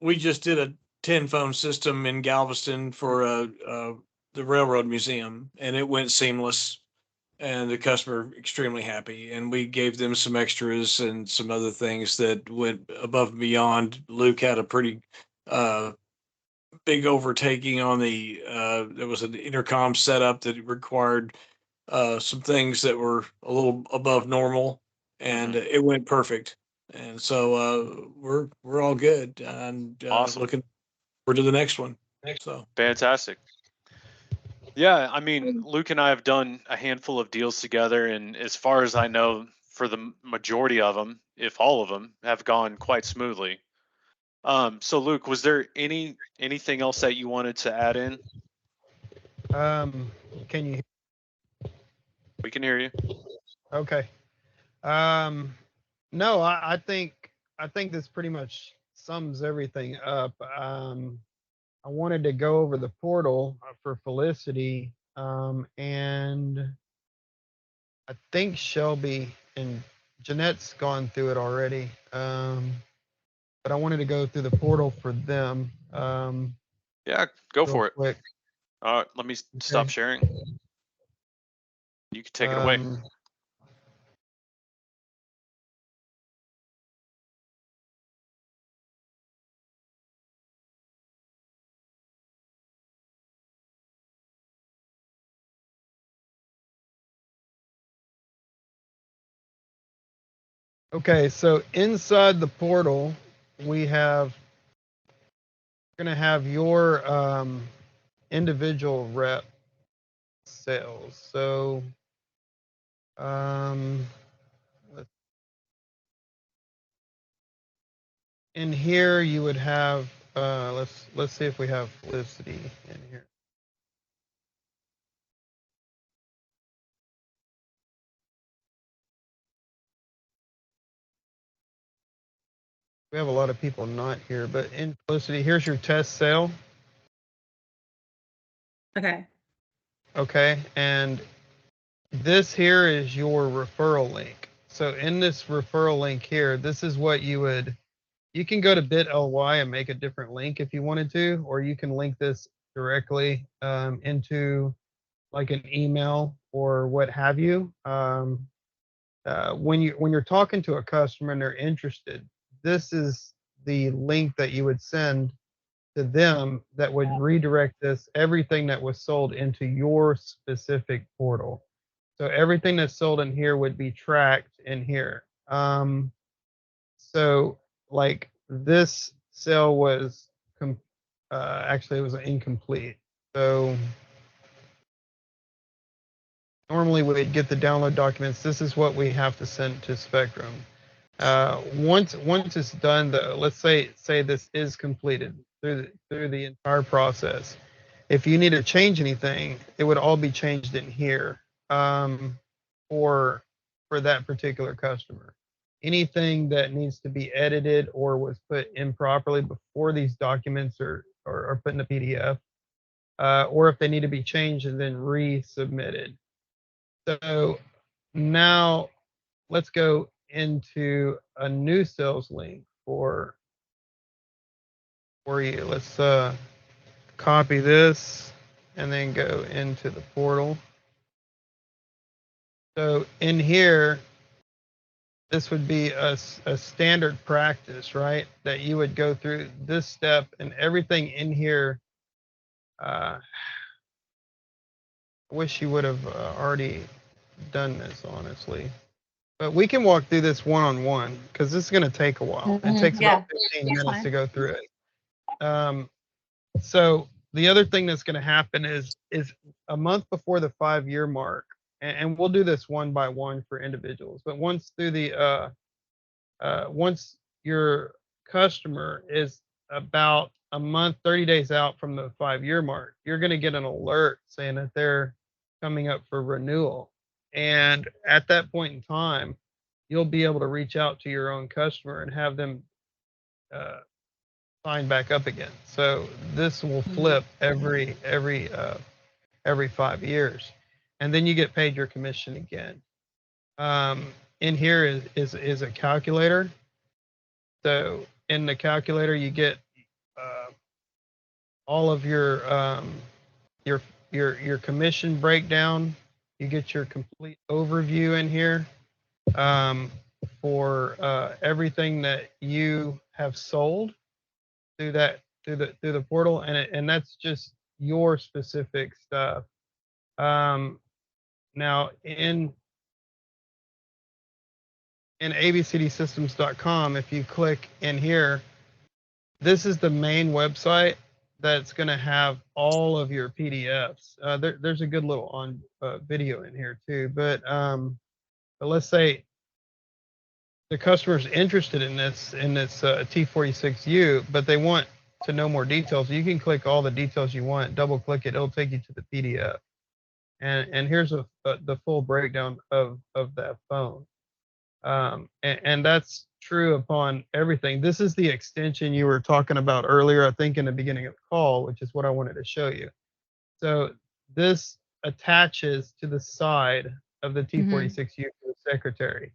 we just did a 10 phone system in Galveston for the Railroad Museum, and it went seamless. And the customer extremely happy. And we gave them some extras and some other things that went above and beyond. Luke had a pretty big overtaking on there was an intercom setup that required some things that were a little above normal, and it went perfect. And so we're all good, and Awesome. looking forward to the next one. So Fantastic. Yeah, I mean, Luke and I have done a handful of deals together, and as far as I know, for the majority of them, if all of them, have gone quite smoothly. So Luke, was there anything else that you wanted to add in? Can you? We can hear you. Okay. No, I think this pretty much sums everything up. I wanted to go over the portal for Felicity, and I think Shelby and Jeanette's gone through it already. But I wanted to go through the portal for them. Yeah, go Real for it. quick. All right, let me stop Okay. sharing. You can take it away. Okay, so inside the portal, we're gonna have your individual rep sales. So in here you would have let's see if we have Felicity in here. We have a lot of people not here, but in Felicity, here's your test sale. Okay. Okay, and this here is your referral link. So in this referral link here, this is what you can go to bit.ly and make a different link if you wanted to, or you can link this directly into like an email or what have you. When you're talking to a customer and they're interested, this is the link that you would send to them that would redirect everything that was sold into your specific portal. So everything that's sold in here would be tracked in here. So like this sale was actually it was incomplete. So normally we'd get the download documents. This is what we have to send to Spectrum. Once it's done though, let's say this is completed through the entire process. If you need to change anything, it would all be changed in here for that particular customer. Anything that needs to be edited or was put improperly before these documents are put in the PDF, or if they need to be changed and then resubmitted. So now let's go into a new sales link for you. Let's copy this and then go into the portal. So in here, this would be a standard practice, right? That you would go through this step and everything in here. I wish you would have already done this, honestly. But we can walk through this one-on-one because this is going to take a while. It takes about 15 minutes to go through it. So the other thing that's going to happen is a month before the 5-year mark, and we'll do this one by one for individuals. But once your customer is about a month, 30 days out from the 5-year mark, you're going to get an alert saying that they're coming up for renewal. And at that point in time, you'll be able to reach out to your own customer and have them sign back up again. So this will flip every 5 years, and then you get paid your commission again. In here is a calculator. So in the calculator, you get all of your commission breakdown. You get your complete overview in here for everything that you have sold through the portal, and that's just your specific stuff. Now in abcdsystems.com, if you click in here, this is the main website that's going to have all of your PDFs. There's a good little video in here too, but let's say the customer's interested in this T46U, but they want to know more details. You can click all the details you want, double click it, it'll take you to the PDF. And here's the full breakdown of that phone. And that's true upon everything. This is the extension you were talking about earlier, I think in the beginning of the call, which is what I wanted to show you. So this attaches to the side of the T46U for the secretary.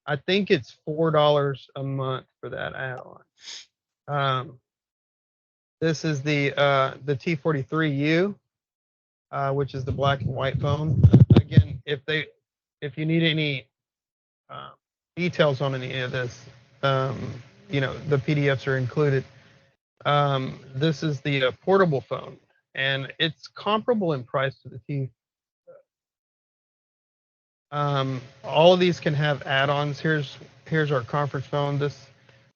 I think it's $4 a month for that add-on. This is the T43U, which is the black and white phone. Again, if you need any details on any of this, the PDFs are included. This is the portable phone, and it's comparable in price to the T. All of these can have add-ons. Here's our conference phone.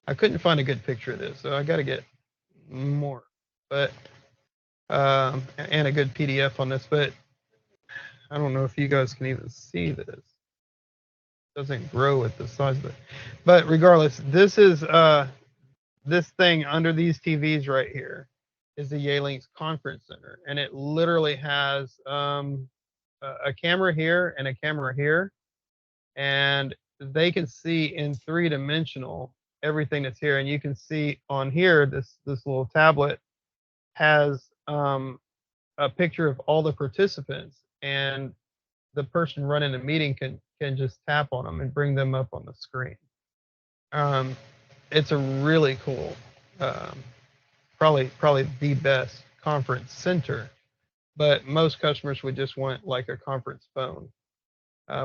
I couldn't find a good picture of this, so I got to get more, but and a good PDF on this, but I don't know if you guys can even see this. It doesn't grow with the size of it, but regardless, this is this thing under these TVs right here is the Yealinks Conference Center, and it literally has a camera here and a camera here, and they can see in 3-dimensional everything that's here. And you can see on here, this little tablet has a picture of all the participants, and the person running the meeting can just tap on them and bring them up on the screen. It's a really cool, probably the best conference center, but most customers would just want like a conference phone.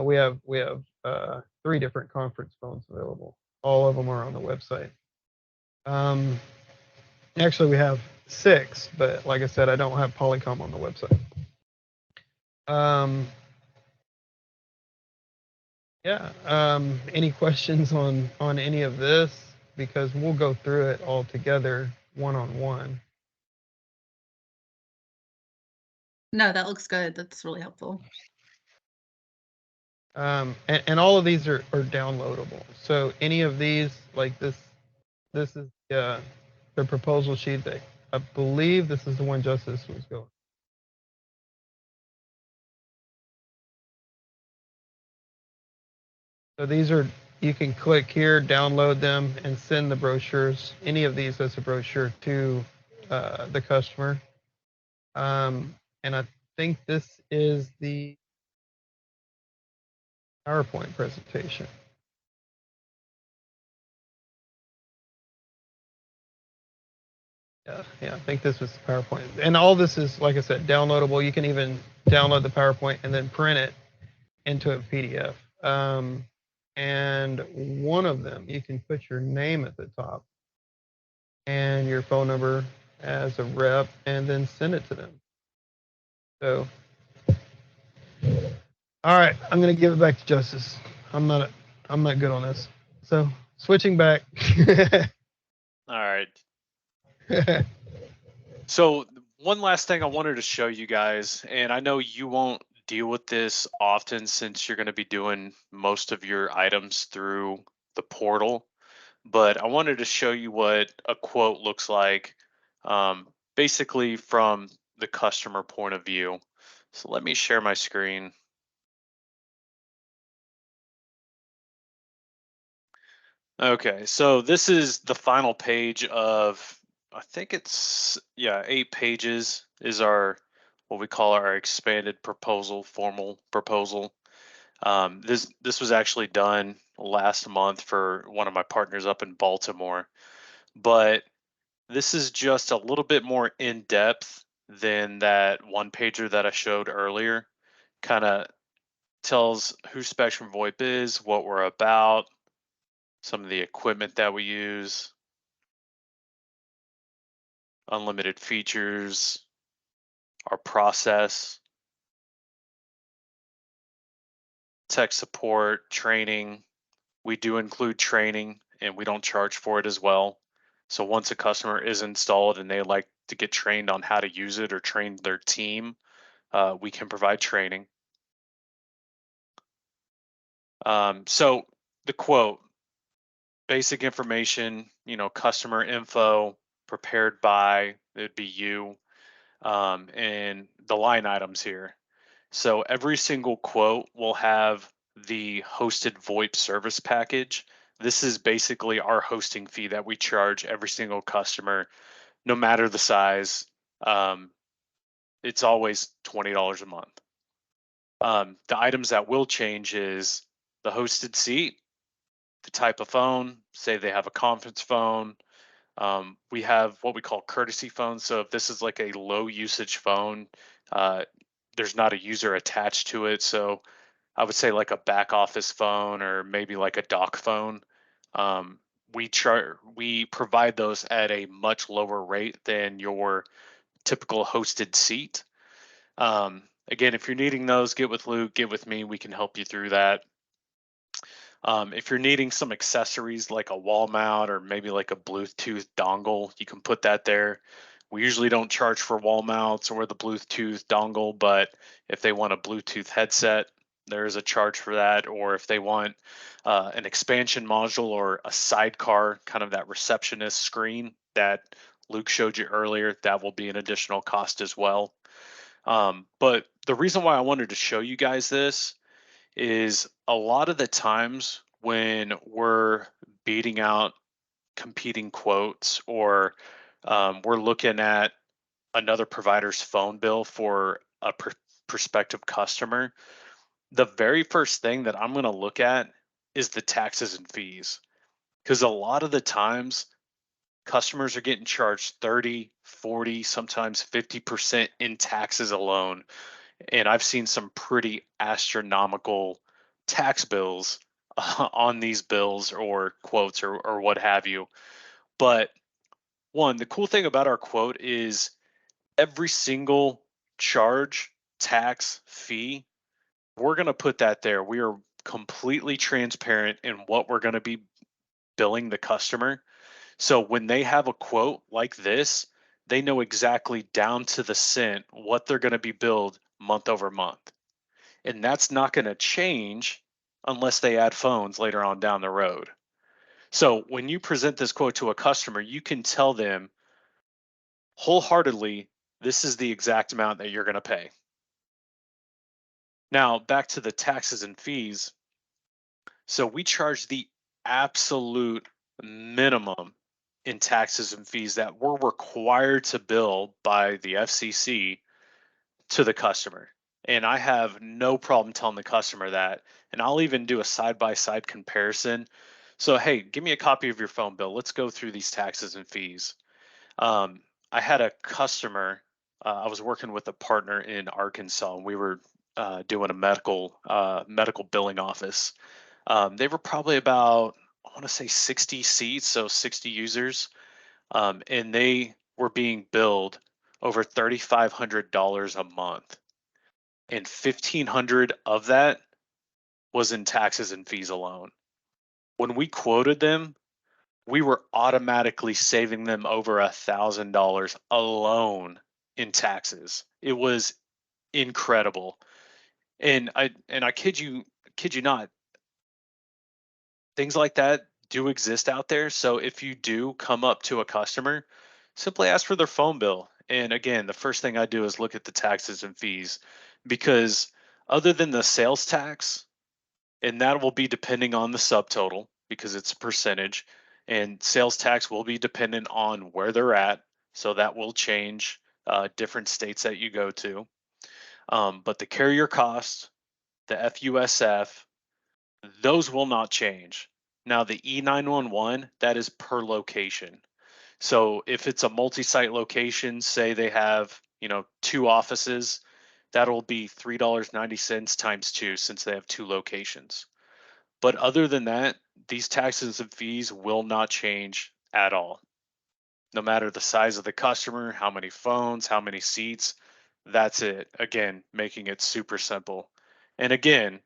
We have 3 different conference phones available. All of them are on the website. Actually, we have 6, but like I said, I don't have Polycom on the website. Yeah. Any questions on any of this? Because we'll go through it all together one-on-one. No, that looks good. That's really helpful. And all of these are downloadable. So any of these, like this is the proposal sheet that I believe this is the one Justice was going. So these are, you can click here, download them, and send the brochures, any of these as a brochure to the customer. And I think this is the PowerPoint presentation. Yeah, I think this was the PowerPoint. And all this is, like I said, downloadable. You can even download the PowerPoint and then print it into a PDF. And one of them, you can put your name at the top and your phone number as a rep and then send it to them. So, all right, I'm going to give it back to Justice. I'm not good on this. So switching back. All right. So one last thing I wanted to show you guys, and I know you won't deal with this often since you're going to be doing most of your items through the portal, but I wanted to show you what a quote looks like, basically from the customer point of view. So let me share my screen. Okay, so this is the final page of, I think it's, yeah, 8 pages is our, what we call our expanded proposal, formal proposal. This was actually done last month for one of my partners up in Baltimore, but this is just a little bit more in depth than that one pager that I showed earlier. Kind of tells who Spectrum VoIP is, what we're about, some of the equipment that we use, unlimited features, our process, tech support, training. We do include training and we don't charge for it as well. So once a customer is installed and they like to get trained on how to use it or train their team, we can provide training. So the quote, basic information, customer info, prepared by, it'd be you, and the line items here. So every single quote will have the hosted VoIP service package. This is basically our hosting fee that we charge every single customer, no matter the size. It's always $20 a month. The items that will change is the hosted seat, the type of phone, say they have a conference phone. We have what we call courtesy phones. So if this is like a low usage phone, there's not a user attached to it. So I would say like a back office phone or maybe like a dock phone. We provide those at a much lower rate than your typical hosted seat. Again, if you're needing those, get with Luke, get with me. We can help you through that. If you're needing some accessories like a wall mount or maybe like a Bluetooth dongle, you can put that there. We usually don't charge for wall mounts or the Bluetooth dongle, but if they want a Bluetooth headset, there is a charge for that. Or if they want an expansion module or a sidecar, kind of that receptionist screen that Luke showed you earlier, that will be an additional cost as well. But the reason why I wanted to show you guys this is a lot of the times when we're beating out competing quotes or we're looking at another provider's phone bill for a prospective customer, the very first thing that I'm going to look at is the taxes and fees. Because a lot of the times customers are getting charged 30, 40, sometimes 50% in taxes alone. And I've seen some pretty astronomical tax bills on these bills or quotes or what have you. But the cool thing about our quote is every single charge, tax, fee, we're going to put that there. We are completely transparent in what we're going to be billing the customer. So when they have a quote like this, they know exactly down to the cent what they're going to be billed month over month. And that's not going to change unless they add phones later on down the road. So when you present this quote to a customer, you can tell them wholeheartedly, this is the exact amount that you're going to pay. Now, back to the taxes and fees. So we charge the absolute minimum in taxes and fees that we're required to bill by the FCC to the customer. And I have no problem telling the customer that. And I'll even do a side-by-side comparison. So, hey, give me a copy of your phone bill. Let's go through these taxes and fees. I had a customer, I was working with a partner in Arkansas, and we were doing a medical billing office. They were probably about, I want to say 60 seats, so 60 users, and they were being billed over $3,500 a month, and $1,500 of that was in taxes and fees alone. When we quoted them, we were automatically saving them over $1,000 alone in taxes. It was incredible, and I kid you not, things like that do exist out there. So if you do come up to a customer, simply ask for their phone bill. And again, the first thing I do is look at the taxes and fees, because other than the sales tax, and that will be depending on the subtotal because it's a percentage, and sales tax will be dependent on where they're at. So that will change different states that you go to. But the carrier cost, the FUSF, those will not change. Now the E911, that is per location. So if it's a multi-site location, say they have, 2 offices, that'll be $3.90 times 2 since they have 2 locations. But other than that, these taxes and fees will not change at all. No matter the size of the customer, how many phones, how many seats, that's it. Again, making it super simple. And again,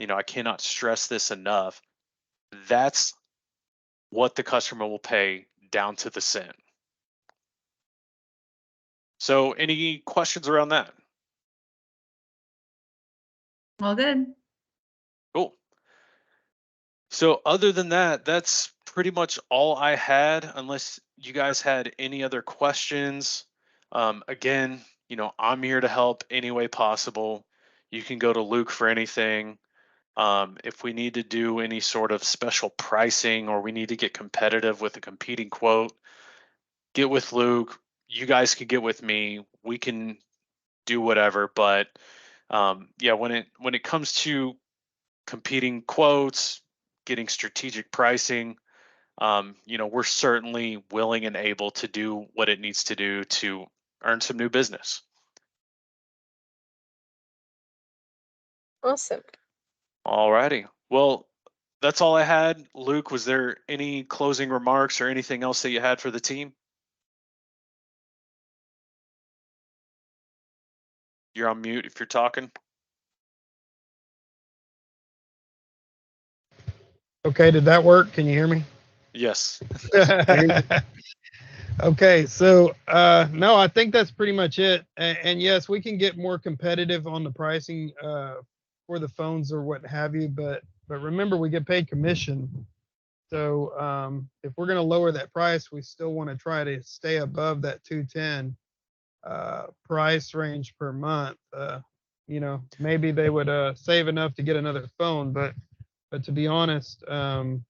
I cannot stress this enough. That's what the customer will pay down to the cent. So any questions around that? Well, good. Cool. So other than that, that's pretty much all I had, unless you guys had any other questions. Again, I'm here to help any way possible. You can go to Luke for anything. If we need to do any sort of special pricing or we need to get competitive with a competing quote, get with Luke. You guys can get with me. We can do whatever. But yeah, when it comes to competing quotes, getting strategic pricing, we're certainly willing and able to do what it needs to do to earn some new business. Awesome. All righty. Well, that's all I had. Luke, was there any closing remarks or anything else that you had for the team? You're on mute if you're talking. Okay, did that work? Can you hear me? Yes. Okay, so no, I think that's pretty much it. And yes, we can get more competitive on the pricing for the phones or what have you, but remember, we get paid commission. So if we're going to lower that price, we still want to try to stay above that 210 price range per month. Maybe they would save enough to get another phone, but to be honest, we're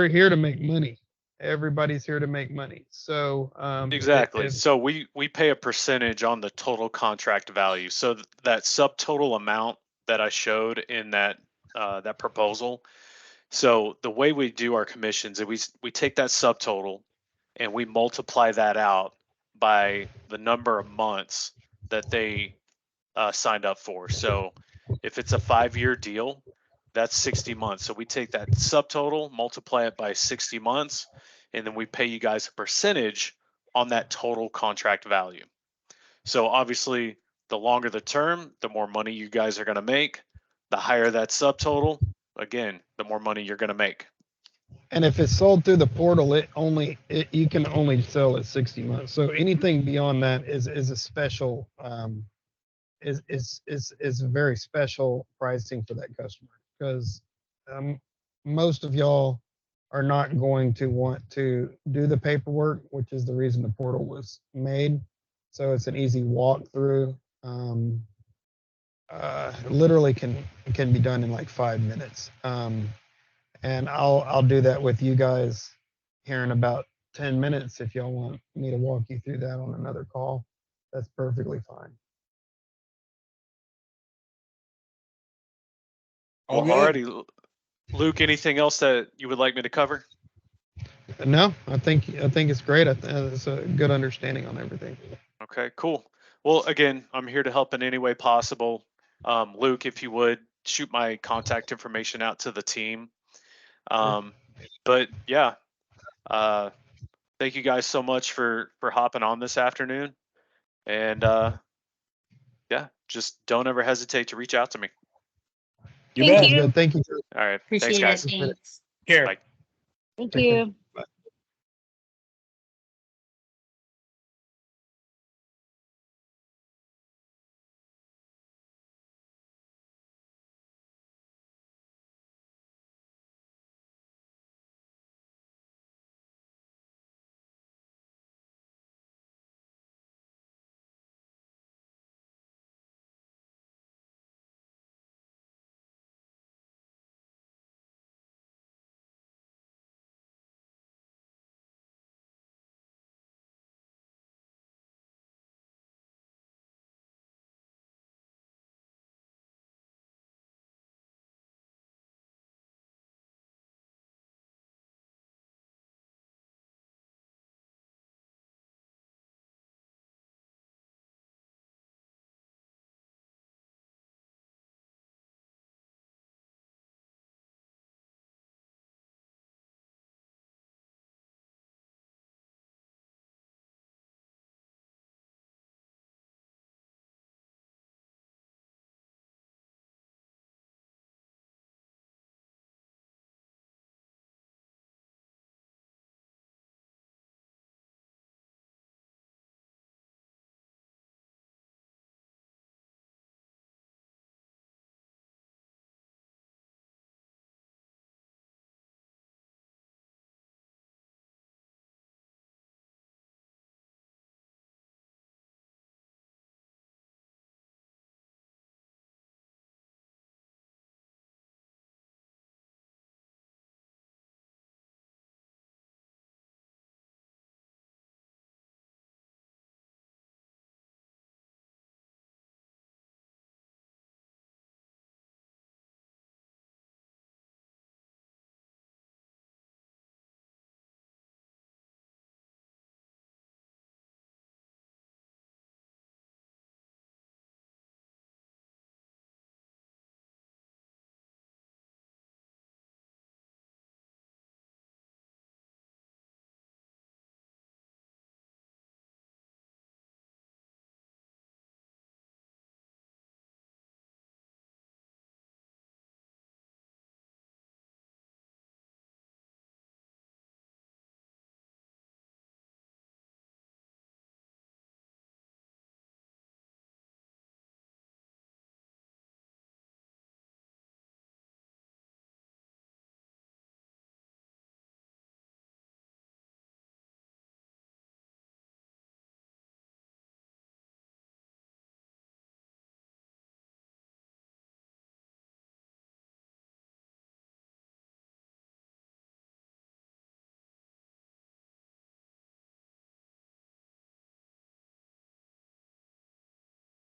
here to make money. Everybody's here to make money. So exactly. So we pay a percentage on the total contract value. So that subtotal amount that I showed in that proposal. So the way we do our commissions is we take that subtotal and we multiply that out by the number of months that they signed up for. So if it's a 5-year deal, that's 60 months. So we take that subtotal, multiply it by 60 months, and then we pay you guys a percentage on that total contract value. So obviously, the longer the term, the more money you guys are going to make. The higher that subtotal, again, the more money you're going to make. And if it's sold through the portal, you can only sell at 60 months. So anything beyond that is a special is very special pricing for that customer, because most of y'all are not going to want to do the paperwork, which is the reason the portal was made. So it's an easy walkthrough. Literally can be done in like 5 minutes. And I'll do that with you guys here in about 10 minutes. If y'all want me to walk you through that on another call, that's perfectly fine. All Well, good. alrighty, Luke, anything else that you would like me to cover? No, I think it's great. It's a good understanding on everything. Okay, cool. Well, again, I'm here to help in any way possible. Luke, if you would shoot my contact information out to the team. But yeah, thank you guys so much for hopping on this afternoon. And yeah, just don't ever hesitate to reach out to me. You Thank bet. you. Good. Thank you. All right, Appreciate thanks, guys. it. Thanks. Care. Bye. Thank Take care. you.